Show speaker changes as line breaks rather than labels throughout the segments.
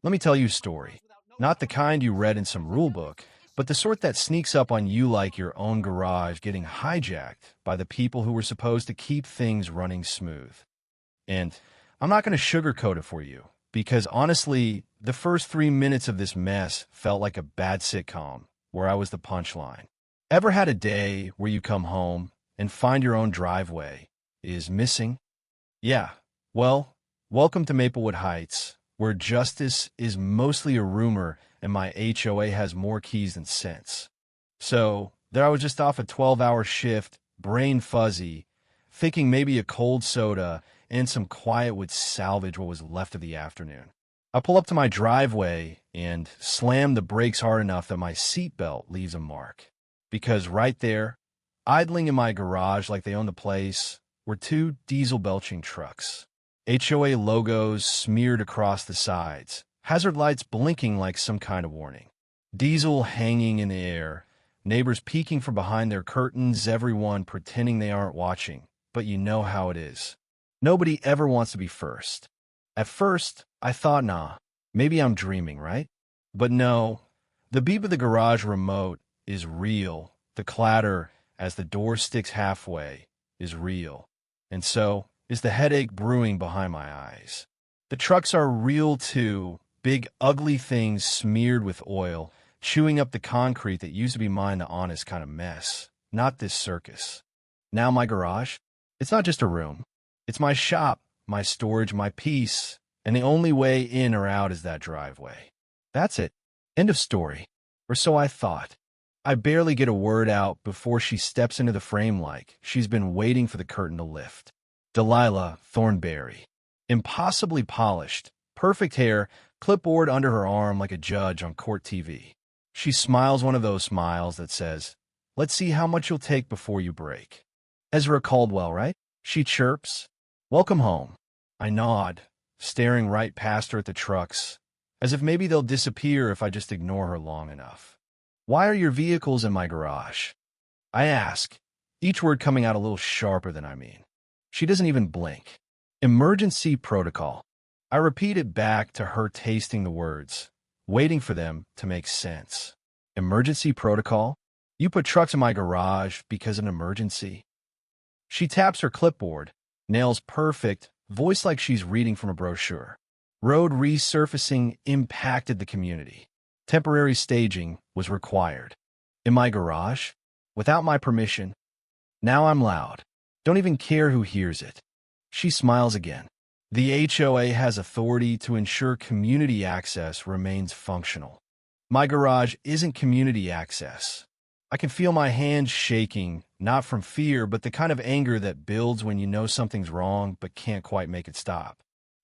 Let me tell you a story. Not the kind you read in some rule book, but the sort that sneaks up on you like your own garage getting hijacked by the people who were supposed to keep things running smooth. And I'm not going to sugarcoat it for you, because honestly, the first 3 minutes of this mess felt like a bad sitcom where I was the punchline. Ever had a day where you come home and find your own driveway is missing? Yeah, well, welcome to Maplewood Heights, where justice is mostly a rumor and my HOA has more keys than sense. So, there I was just off a 12-hour shift, brain fuzzy, thinking maybe a cold soda and some quiet would salvage what was left of the afternoon. I pull up to my driveway and slam the brakes hard enough that my seatbelt leaves a mark. Because right there, idling in my garage like they own the place, were two diesel-belching trucks. HOA logos smeared across the sides, hazard lights blinking like some kind of warning. Diesel hanging in the air, neighbors peeking from behind their curtains, everyone pretending they aren't watching. But you know how it is. Nobody ever wants to be first. At first, I thought, nah, maybe I'm dreaming, right? But no, the beep of the garage remote is real. The clatter as the door sticks halfway is real. And so is the headache brewing behind my eyes. The trucks are real too, big ugly things smeared with oil, chewing up the concrete that used to be mine, the honest kind of mess. Not this circus. Now my garage, it's not just a room. It's my shop, my storage, my peace, and the only way in or out is that driveway. That's it. End of story. Or so I thought. I barely get a word out before she steps into the frame like she's been waiting for the curtain to lift. Delilah Thornberry. Impossibly polished, perfect hair, clipboard under her arm like a judge on court TV. She smiles one of those smiles that says, "Let's see how much you'll take before you break." Ezra Caldwell, right? She chirps. "Welcome home." I nod, staring right past her at the trucks, as if maybe they'll disappear if I just ignore her long enough. "Why are your vehicles in my garage?" I ask, each word coming out a little sharper than I mean. She doesn't even blink. Emergency protocol. I repeat it back to her, tasting the words, waiting for them to make sense. Emergency protocol? You put trucks in my garage because of an emergency? She taps her clipboard, nails perfect, voice like she's reading from a brochure. Road resurfacing impacted the community. Temporary staging was required. In my garage? Without my permission? Now I'm loud. Don't even care who hears it. She smiles again. The HOA has authority to ensure community access remains functional. My garage isn't community access. I can feel my hands shaking, not from fear, but the kind of anger that builds when you know something's wrong but can't quite make it stop.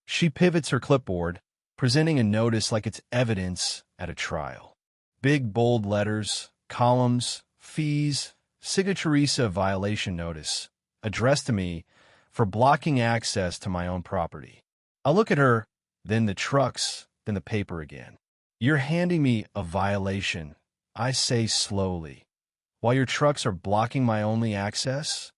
She pivots her clipboard, presenting a notice like it's evidence at a trial. Big, bold letters, columns, fees, signaturisa violation notice, addressed to me for blocking access to my own property. I look at her, then the trucks, then the paper again. "You're handing me a violation," I say slowly, "while your trucks are blocking my only access?"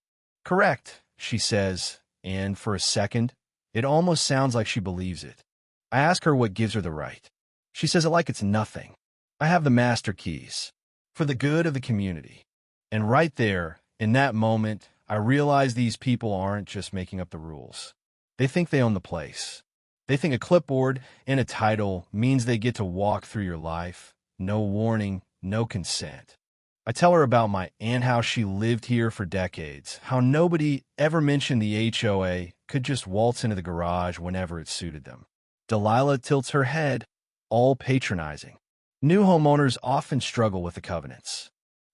"Correct," she says, and for a second, it almost sounds like she believes it. I ask her what gives her the right. She says it like it's nothing. "I have the master keys. For the good of the community." And right there, in that moment, I realize these people aren't just making up the rules. They think they own the place. They think a clipboard and a title means they get to walk through your life. No warning, no consent. I tell her about my aunt, how she lived here for decades, how nobody ever mentioned the HOA could just waltz into the garage whenever it suited them. Delilah tilts her head, all patronizing. New homeowners often struggle with the covenants.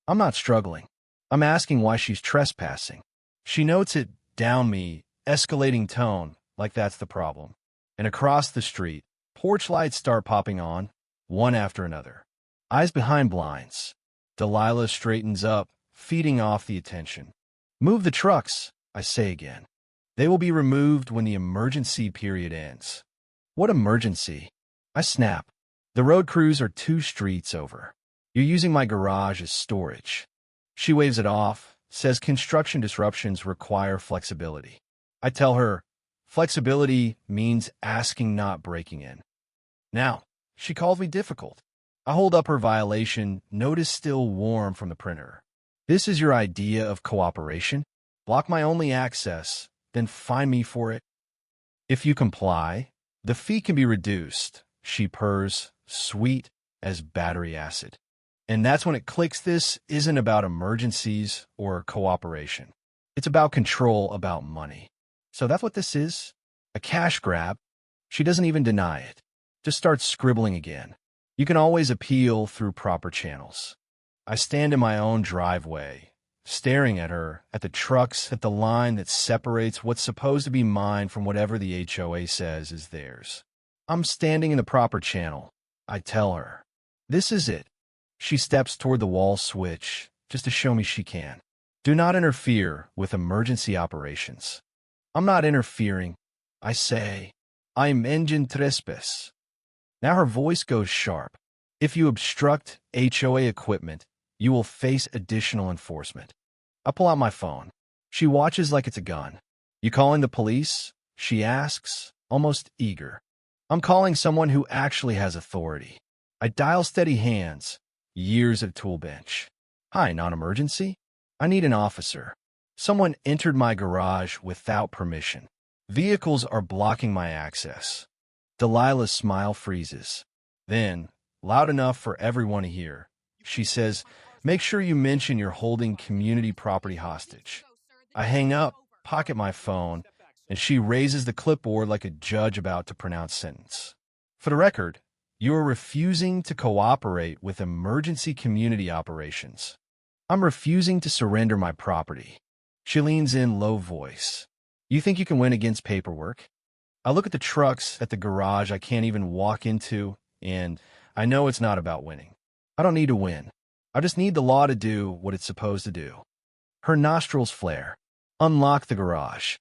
I'm not struggling. I'm asking why she's trespassing. She notes it down me, escalating tone, like that's the problem. And across the street, porch lights start popping on, one after another. Eyes behind blinds. Delilah straightens up, feeding off the attention. "Move the trucks," I say again. "They will be removed when the emergency period ends." "What emergency?" I snap. "The road crews are 2 streets over. You're using my garage as storage." She waves it off, says construction disruptions require flexibility. I tell her, flexibility means asking, not breaking in. Now, She calls me difficult. I hold up her violation, notice still warm from the printer. This is your idea of cooperation? Block my only access, then fine me for it? If you comply, the fee can be reduced, she purrs, sweet as battery acid. And that's when it clicks. This isn't about emergencies or cooperation. It's about control, about money. So that's what this is? A cash grab? She doesn't even deny it. Just starts scribbling again. You can always appeal through proper channels. I stand in my own driveway, staring at her, at the trucks, at the line that separates what's supposed to be mine from whatever the HOA says is theirs. I'm standing in the proper channel. I tell her. This is it. She steps toward the wall switch, just to show me she can. Do not interfere with emergency operations. I'm not interfering. I say, I'm engine trespass. Now her voice goes sharp. If you obstruct HOA equipment, you will face additional enforcement. I pull out my phone. She watches like it's a gun. You calling the police? She asks, almost eager. I'm calling someone who actually has authority. I dial steady hands. Years of tool bench. Hi, non-emergency? I need an officer. Someone entered my garage without permission. Vehicles are blocking my access. Delilah's smile freezes. Then, loud enough for everyone to hear, she says, make sure you mention you're holding community property hostage. I hang up, pocket my phone, and she raises the clipboard like a judge about to pronounce sentence. For the record, you are refusing to cooperate with emergency community operations. I'm refusing to surrender my property. She leans in, low voice. You think you can win against paperwork? I look at the trucks at the garage I can't even walk into, and I know it's not about winning. I don't need to win. I just need the law to do what it's supposed to do. Her nostrils flare. Unlock the garage.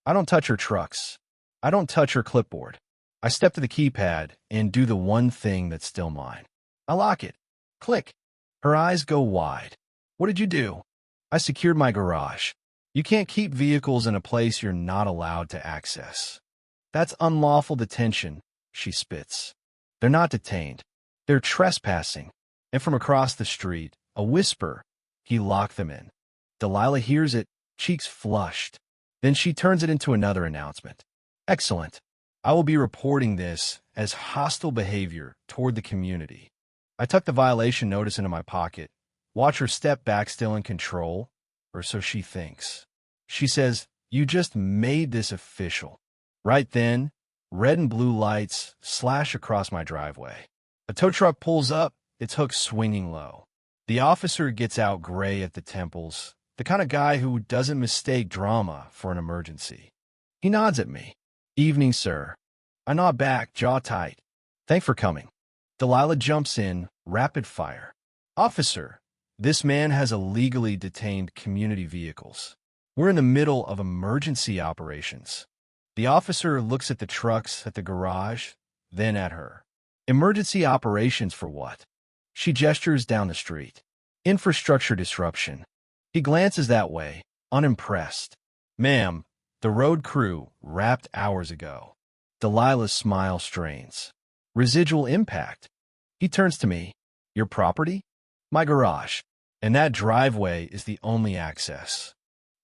I don't touch her trucks. I don't touch her clipboard. I step to the keypad and do the one thing that's still mine. I lock it. Click. Her eyes go wide. What did you do? I secured my garage. You can't keep vehicles in a place you're not allowed to access. That's unlawful detention, she spits. They're not detained. They're trespassing. And from across the street, a whisper, he locked them in. Delilah hears it, cheeks flushed. Then she turns it into another announcement. Excellent. I will be reporting this as hostile behavior toward the community. I tuck the violation notice into my pocket, watch her step back still in control, or so she thinks. She says, you just made this official. Right then, red and blue lights slash across my driveway. A tow truck pulls up, its hook swinging low. The officer gets out gray at the temples, the kind of guy who doesn't mistake drama for an emergency. He nods at me. Evening, sir. I nod back, jaw tight. Thanks for coming. Delilah jumps in, rapid fire. Officer, this man has illegally detained community vehicles. We're in the middle of emergency operations. The officer looks at the trucks at the garage, then at her. Emergency operations for what? She gestures down the street. Infrastructure disruption. He glances that way, unimpressed. Ma'am, the road crew wrapped hours ago. Delilah's smile strains. Residual impact. He turns to me. Your property? My garage. And that driveway is the only access.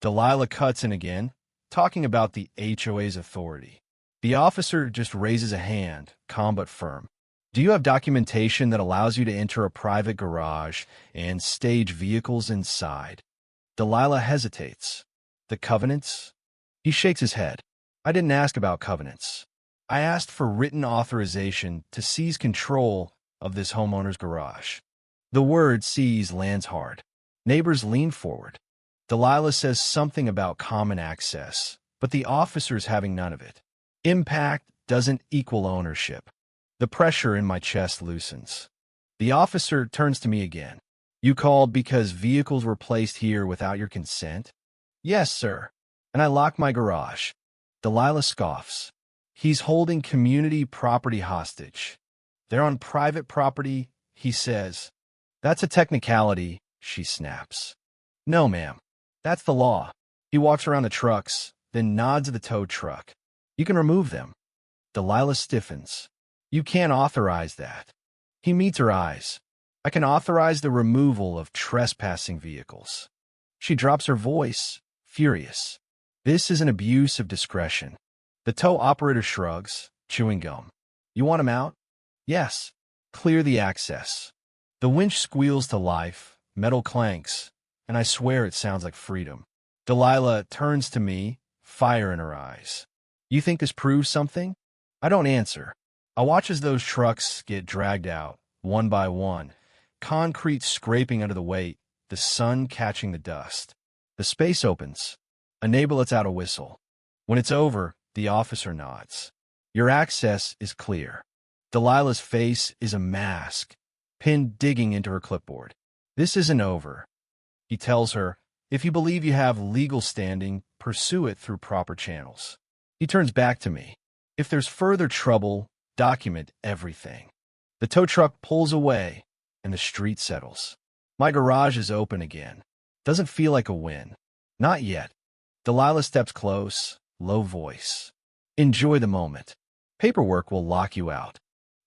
Delilah cuts in again, talking about the HOA's authority. The officer just raises a hand, calm but firm. Do you have documentation that allows you to enter a private garage and stage vehicles inside? Delilah hesitates. The covenants? He shakes his head. I didn't ask about covenants. I asked for written authorization to seize control of this homeowner's garage. The word seize lands hard. Neighbors lean forward. Delilah says something about common access, but the officer's having none of it. Impact doesn't equal ownership. The pressure in my chest loosens. The officer turns to me again. You called because vehicles were placed here without your consent? Yes, sir. And I locked my garage. Delilah scoffs. He's holding community property hostage. They're on private property, he says. That's a technicality, she snaps. No, ma'am. That's the law. He walks around the trucks, then nods at the tow truck. You can remove them. Delilah stiffens. You can't authorize that. He meets her eyes. I can authorize the removal of trespassing vehicles. She drops her voice, furious. This is an abuse of discretion. The tow operator shrugs, chewing gum. You want him out? Yes. Clear the access. The winch squeals to life, metal clanks, and I swear it sounds like freedom. Delilah turns to me, fire in her eyes. You think this proves something? I don't answer. I watch as those trucks get dragged out, one by one, concrete scraping under the weight, the sun catching the dust. The space opens. A neighbor lets out a whistle. When it's over, the officer nods. Your access is clear. Delilah's face is a mask, pinned digging into her clipboard. This isn't over. He tells her, if you believe you have legal standing, pursue it through proper channels. He turns back to me. If there's further trouble, document everything. The tow truck pulls away, and the street settles. My garage is open again. Doesn't feel like a win. Not yet. Delilah steps close, low voice. Enjoy the moment. Paperwork will lock you out.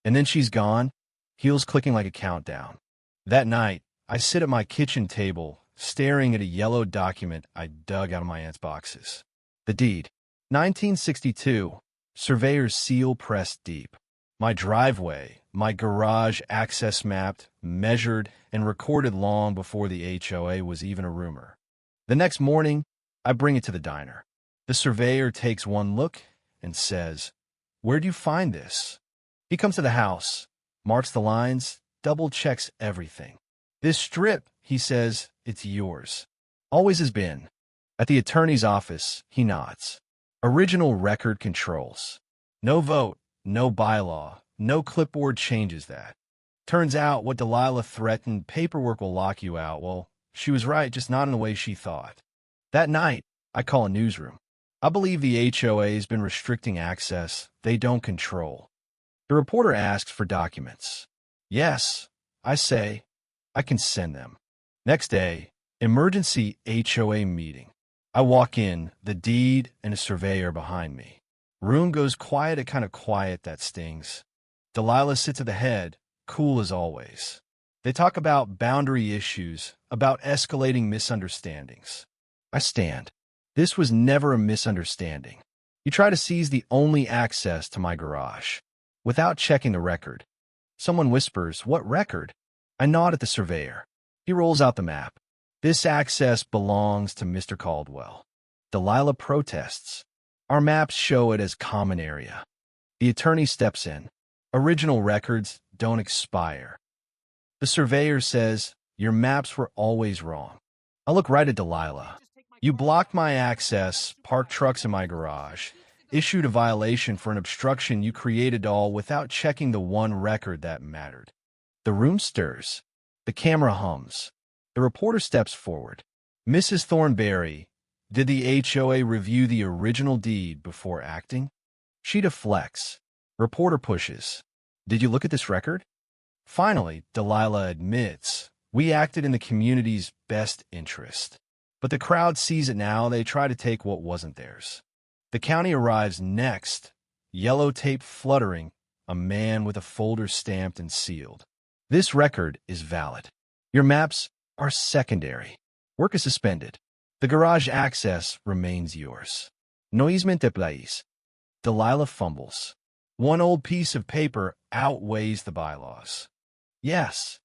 And then she's gone, heels clicking like a countdown. That night, I sit at my kitchen table, staring at a yellow document I dug out of my aunt's boxes. The deed. 1962. Surveyor's seal pressed deep. My driveway, my garage access mapped, measured, and recorded long before the HOA was even a rumor. The next morning, I bring it to the diner. The surveyor takes one look and says, "Where'd you find this?" He comes to the house, marks the lines, double-checks everything. "This strip," he says, "it's yours. Always has been." At the attorney's office, he nods. Original record controls. No vote, no bylaw, no clipboard changes that. Turns out what Delilah threatened, paperwork will lock you out. Well, she was right, just not in the way she thought. That night, I call a newsroom. I believe the HOA has been restricting access they don't control. The reporter asks for documents. Yes, I say, I can send them. Next day, emergency HOA meeting. I walk in, the deed and a surveyor behind me. Room goes quiet, a kind of quiet that stings. Delilah sits at the head, cool as always. They talk about boundary issues, about escalating misunderstandings. I stand. This was never a misunderstanding. You try to seize the only access to my garage, without checking the record. Someone whispers, "What record?" I nod at the surveyor. He rolls out the map. "This access belongs to Mr. Caldwell." Delilah protests. "Our maps show it as common area." The attorney steps in. "Original records don't expire." The surveyor says, "Your maps were always wrong." I look right at Delilah. "You blocked my access, parked trucks in my garage, issued a violation for an obstruction you created all without checking the one record that mattered." The room stirs. The camera hums. The reporter steps forward. "Mrs. Thornberry, did the HOA review the original deed before acting?" She deflects. Reporter pushes. "Did you look at this record?" Finally, Delilah admits, "We acted in the community's best interest." But the crowd sees it now. They try to take what wasn't theirs. The county arrives next, yellow tape fluttering, a man with a folder stamped and sealed. "This record is valid. Your maps are secondary. Work is suspended. The garage access remains yours. No easement de place." Delilah fumbles. One old piece of paper outweighs the bylaws. Yes.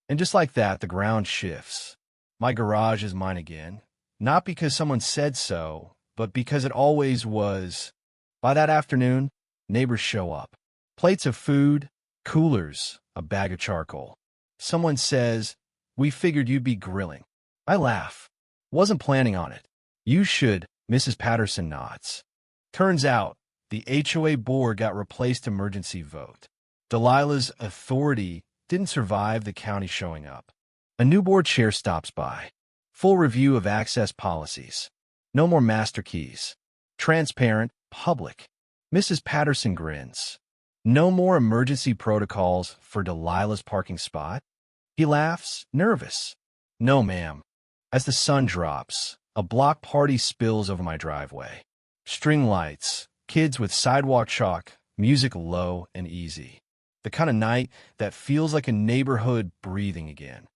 And just like that, the ground shifts. My garage is mine again. Not because someone said so, but because it always was. By that afternoon, neighbors show up. Plates of food, coolers, a bag of charcoal. Someone says, "We figured you'd be grilling." I laugh. Wasn't planning on it. "You should," Mrs. Patterson nods. Turns out, the HOA board got replaced emergency vote. Delilah's authority didn't survive the county showing up. A new board chair stops by. Full review of access policies. No more master keys. Transparent, public. Mrs. Patterson grins. No more emergency protocols for Delilah's parking spot. He laughs, nervous. "No, ma'am." As the sun drops, a block party spills over my driveway. String lights, kids with sidewalk chalk, music low and easy. The kind of night that feels like a neighborhood breathing again.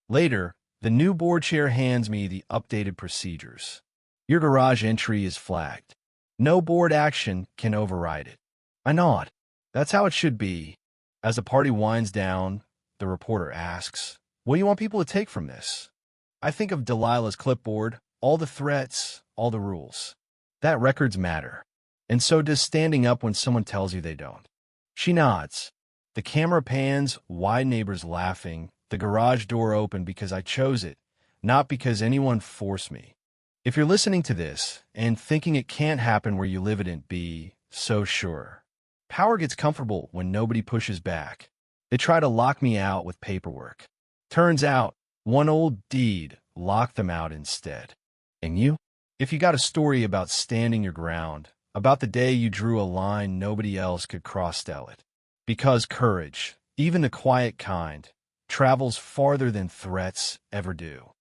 Later, the new board chair hands me the updated procedures. Your garage entry is flagged. No board action can override it. I nod. That's how it should be. As the party winds down, the reporter asks, "What do you want people to take from this?" I think of Delilah's clipboard, all the threats, all the rules. That records matter. And so does standing up when someone tells you they don't. She nods. The camera pans, wide neighbors laughing, the garage door open because I chose it, not because anyone forced me. If you're listening to this and thinking it can't happen where you live, it be so sure. Power gets comfortable when nobody pushes back. They try to lock me out with paperwork. Turns out, one old deed locked them out instead. And you? If you got a story about standing your ground, about the day you drew a line nobody else could cross-stell it. Because courage, even the quiet kind, travels farther than threats ever do.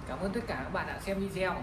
Cảm ơn tất cả các bạn đã xem video.